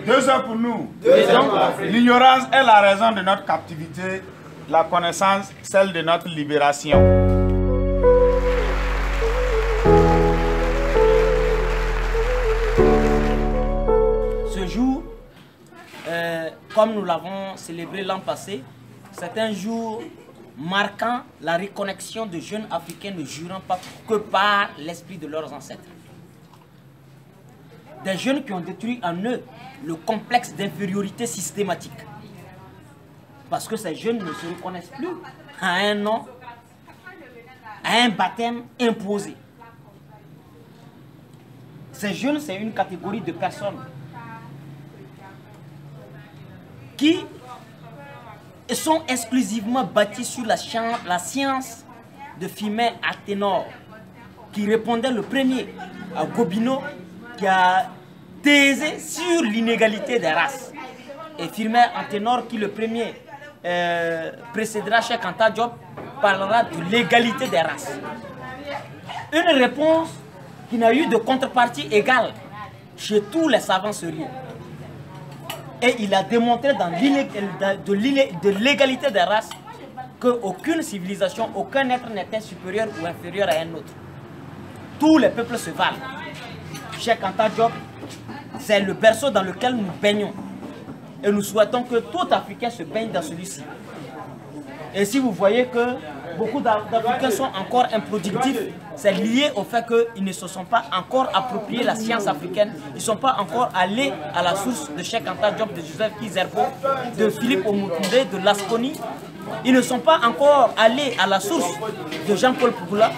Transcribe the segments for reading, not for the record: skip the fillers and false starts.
2 heures pour nous. 2 heures pour l'Afrique. L'ignorance est la raison de notre captivité, la connaissance, celle de notre libération. Ce jour, comme nous l'avons célébré l'an passé, c'est un jour marquant la reconnexion de jeunes Africains ne jurant pas que par l'esprit de leurs ancêtres. Des jeunes qui ont détruit en eux le complexe d'infériorité systématique. Parce que ces jeunes ne se reconnaissent plus à un nom, à un baptême imposé. Ces jeunes, c'est une catégorie de personnes qui sont exclusivement bâtis sur la science de Firmin Aténor, qui répondait le premier à Gobineau, qui a thésé sur l'inégalité des races. Et Firmin Aténor, qui le premier précédera Cheikh Anta Diop, parlera de l'égalité des races. Une réponse qui n'a eu de contrepartie égale chez tous les savants sérieux. Et il a démontré de l'égalité des races qu'aucune civilisation, aucun être n'était supérieur ou inférieur à un autre. Tous les peuples se valent. Cheikh Anta Diop, c'est le berceau dans lequel nous baignons. Et nous souhaitons que tout Africain se baigne dans celui-ci. Et si vous voyez que beaucoup d'Africains sont encore improductifs, c'est lié au fait qu'ils ne se sont pas encore appropriés la science africaine. Ils ne sont pas encore allés à la source de Cheikh Anta Diop, de Joseph Kizerbo, de Philippe Omoundé, de Lasconi. Ils ne sont pas encore allés à la source de Jean-Paul Pougoula.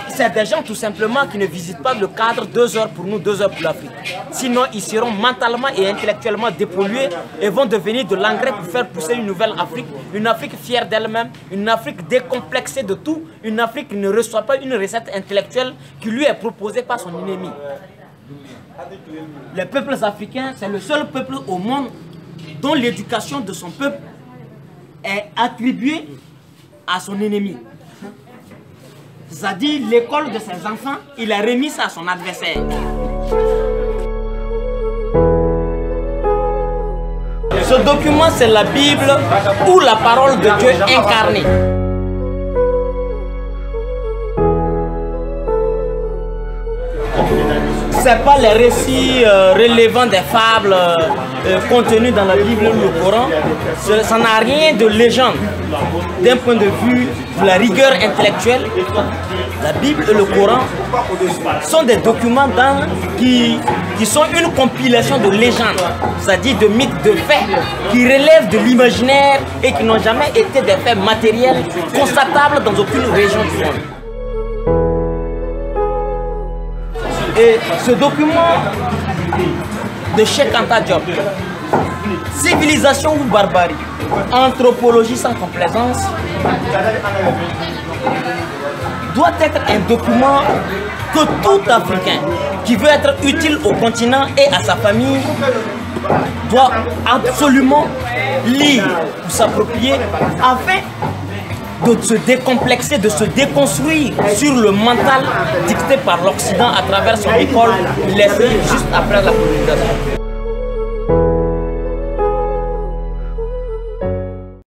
C'est des gens tout simplement qui ne visitent pas le cadre 2 heures pour nous, 2 heures pour l'Afrique. Sinon, ils seront mentalement et intellectuellement dépollués et vont devenir de l'engrais pour faire pousser une nouvelle Afrique. Une Afrique fière d'elle-même, une Afrique décomplexée de tout, une Afrique qui ne reçoit pas une recette intellectuelle qui lui est proposée par son ennemi. Les peuples africains, c'est le seul peuple au monde dont l'éducation de son peuple est attribuée à son ennemi. C'est-à-dire l'école de ses enfants, il a remis ça à son adversaire. Ce document, c'est la Bible ou la parole de Dieu incarnée. Ce n'est pas les récits relevant des fables contenus dans la Bible ou le Coran. Ça n'a rien de légende. D'un point de vue de la rigueur intellectuelle, la Bible et le Coran sont des documents qui sont une compilation de légendes, c'est-à-dire de mythes, de faits qui relèvent de l'imaginaire et qui n'ont jamais été des faits matériels constatables dans aucune région du monde. Et ce document de Cheikh Anta Diop, civilisation ou barbarie, anthropologie sans complaisance, doit être un document que tout Africain qui veut être utile au continent et à sa famille doit absolument lire ou s'approprier afin de se décomplexer, de se déconstruire sur le mental dicté par l'Occident à travers son école laissée juste après la colonisation.